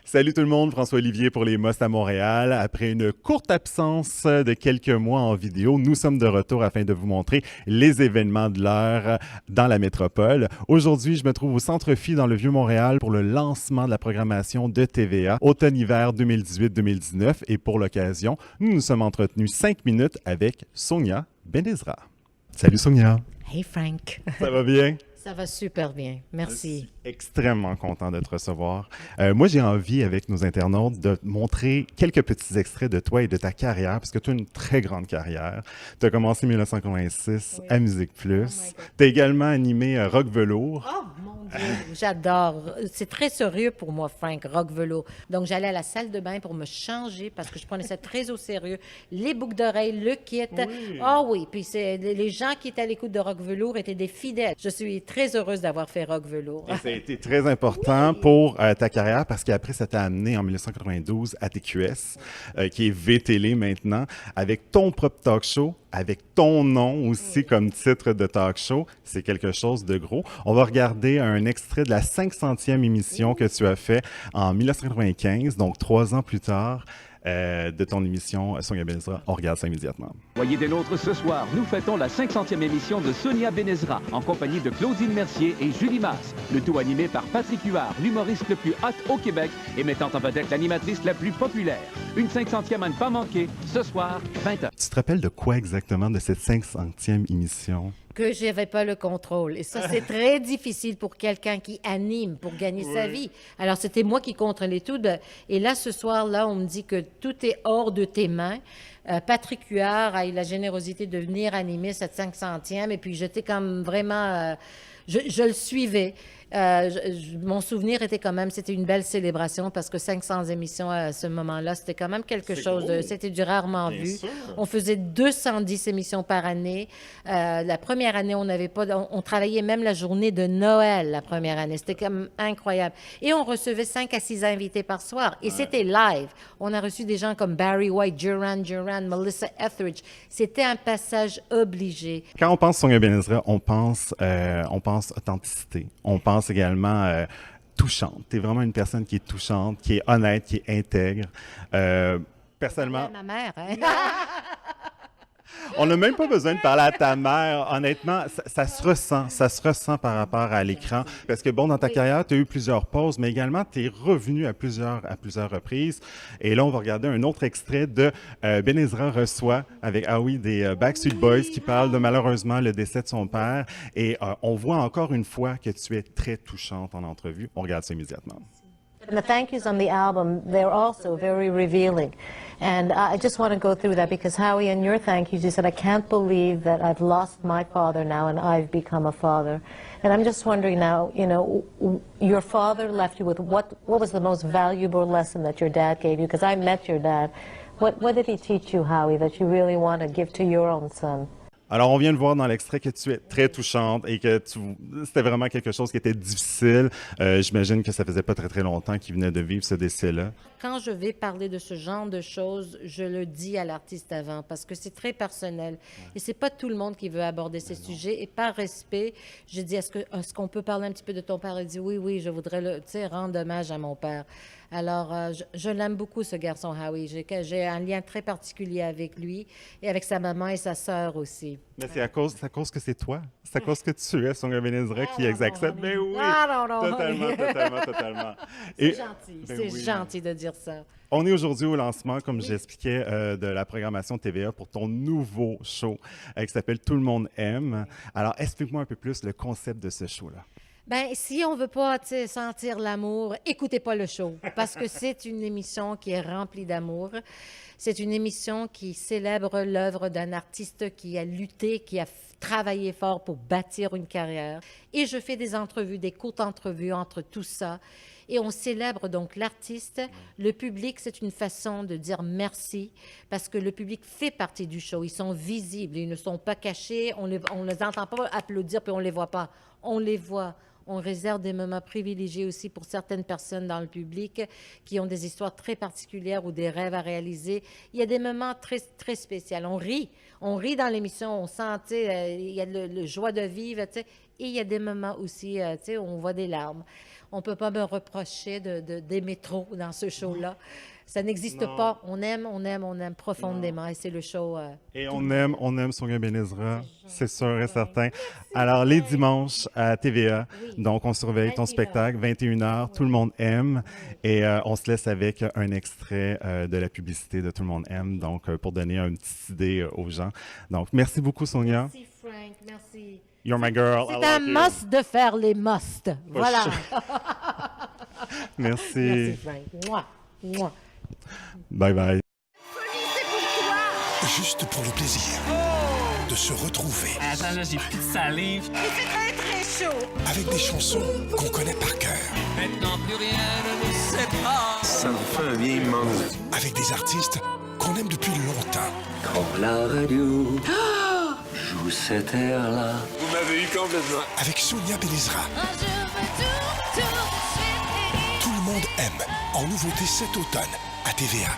Salut tout le monde, François-Olivier pour les Must à Montréal. Après une courte absence de quelques mois en vidéo, nous sommes de retour afin de vous montrer les événements de l'heure dans la métropole. Aujourd'hui, je me trouve au Centre Phi dans le Vieux-Montréal pour le lancement de la programmation de TVA automne-hiver 2018-2019 et pour l'occasion, nous nous sommes entretenus 5 minutes avec Sonia Benezra. Salut Sonia. Hey Frank. Ça va bien? Ça va super bien, merci. Je suis extrêmement content de te recevoir. Moi, j'ai envie, avec nos internautes, de te montrer quelques petits extraits de toi et de ta carrière, parce que tu as une très grande carrière. Tu as commencé en 1986 à Musique Plus. Tu as également animé Rock Velours. Oh mon Dieu, j'adore. C'est très sérieux pour moi, Frank, Rock Velours. Donc, j'allais à la salle de bain pour me changer parce que je prenais ça très au sérieux. Les boucles d'oreilles, le kit. Ah oui, puis les gens qui étaient à l'écoute de Rock Velours étaient des fidèles. Je suis très heureuse d'avoir fait Rock Velours. Et ça a été très important pour ta carrière parce qu'après, ça t'a amené en 1992 à TQS, qui est V-Télé maintenant, avec ton propre talk show, avec ton nom aussi comme titre de talk show. C'est quelque chose de gros. On va regarder un extrait de la 500e émission que tu as fait en 1995, donc 3 ans plus tard. De ton émission Sonia Benezra. On regarde ça immédiatement. Voyez des nôtres ce soir, nous fêtons la 500e émission de Sonia Benezra en compagnie de Claudine Mercier et Julie Masse. Le tout animé par Patrick Huard, l'humoriste le plus hot au Québec et mettant en vedette l'animatrice la plus populaire. Une 500e à ne pas manquer, ce soir, 20h. Tu te rappelles de quoi exactement de cette 500e émission? Que je n'avais pas le contrôle. Et ça, c'est très difficile pour quelqu'un qui anime pour gagner sa vie. Alors, c'était moi qui contrôlais tout. Et là, ce soir-là, on me dit que tout est hors de tes mains. Patrick Huard a eu la générosité de venir animer cette 500e. Et puis, j'étais comme vraiment... je le suivais. Mon souvenir était quand même, c'était une belle célébration parce que 500 émissions à ce moment-là, c'était quand même quelque chose de, c'était du rarement vu. Sûr. On faisait 210 émissions par année. La première année, on n'avait pas, on travaillait même la journée de Noël la première année. C'était comme incroyable. Et on recevait 5 à 6 invités par soir. Et c'était live. On a reçu des gens comme Barry White, Duran Duran, Melissa Etheridge. C'était un passage obligé. Quand on pense Sonia Benezra, on pense authenticité. On pense également touchante. Tu es vraiment une personne qui est touchante, qui est honnête, qui est intègre. Personnellement, Ma mère, hein? on n'a même pas besoin de parler à ta mère. Honnêtement, ça se ressent par rapport à l'écran. Parce que, bon, dans ta carrière, tu as eu plusieurs pauses, mais également, tu es revenu à plusieurs reprises. Et là, on va regarder un autre extrait de Benezra reçoit avec, des Backstreet Boys qui parlent de, malheureusement, le décès de son père. Et on voit encore une fois que tu es très touchante en entrevue. On regarde ça immédiatement. And the thank yous on the album, they're also very revealing. And I just want to go through that because Howie, in your thank yous, you said, I can't believe that I've lost my father now and I've become a father. And I'm just wondering now, you know, your father left you with what was the most valuable lesson that your dad gave you? Because I met your dad. What did he teach you, Howie, that you really want to give to your own son? Alors, on vient de voir dans l'extrait que tu es très touchante et que c'était vraiment quelque chose qui était difficile. J'imagine que ça faisait pas très longtemps qu'il venait de vivre ce décès-là. Quand je vais parler de ce genre de choses, je le dis à l'artiste avant parce que c'est très personnel. Et c'est pas tout le monde qui veut aborder ces sujets. Et par respect, je dis, est-ce qu'on peut parler un petit peu de ton père? Il dit, oui, je voudrais rendre hommage à mon père. Alors, je l'aime beaucoup, ce garçon, Howie. J'ai un lien très particulier avec lui et avec sa maman et sa sœur aussi. Mais c'est à cause que c'est toi. C'est à cause que tu es Sonia Benezra qui accepte. Mais oui, Non. totalement. C'est gentil, Ben c'est oui. gentil de dire ça. On est aujourd'hui au lancement, comme j'expliquais, de la programmation TVA pour ton nouveau show qui s'appelle Tout le monde aime. Alors, explique-moi un peu plus le concept de ce show-là. Ben, si on veut pas sentir l'amour, écoutez pas le show, parce que c'est une émission qui est remplie d'amour. C'est une émission qui célèbre l'œuvre d'un artiste qui a lutté, qui a travaillé fort pour bâtir une carrière. Et je fais des entrevues, des courtes entrevues entre tout ça. Et on célèbre donc l'artiste. Le public, c'est une façon de dire merci parce que le public fait partie du show. Ils sont visibles, ils ne sont pas cachés. On les entend pas applaudir puis on les voit pas. On les voit. On réserve des moments privilégiés aussi pour certaines personnes dans le public qui ont des histoires très particulières ou des rêves à réaliser. Il y a des moments très, très spéciaux. On rit dans l'émission, on sent, il y a le joie de vivre, et il y a des moments aussi, où on voit des larmes. On ne peut pas me reprocher d'aimer trop dans ce show-là. Ça n'existe pas. On aime profondément. Et c'est le show... Et on aime Sonia Benezra, c'est sûr et certain. Alors, les dimanches à TVA, donc on surveille ton spectacle, 21h, Tout le monde aime. Et on se laisse avec un extrait de la publicité de Tout le monde aime, donc pour donner une petite idée aux gens. Donc, merci beaucoup, Sonia. Merci, Frank. Merci. You're my girl. C'est un must de faire les musts. Voilà. Merci. Merci, Frank. Mouah. Mouah. Bye bye. Juste pour le plaisir de se retrouver. Attends, là, j'ai plus de salive. C'est très chaud. Avec des chansons qu'on connaît par cœur. Maintenant, plus rien ne nous sépare. Ça me fait un bien immense. Avec des artistes qu'on aime depuis longtemps. Quand la radio joue cet air-là. Vous m'avez eu complètement. Avec Sonia Benezra. Tout le monde aime. En nouveauté cet automne à TVA.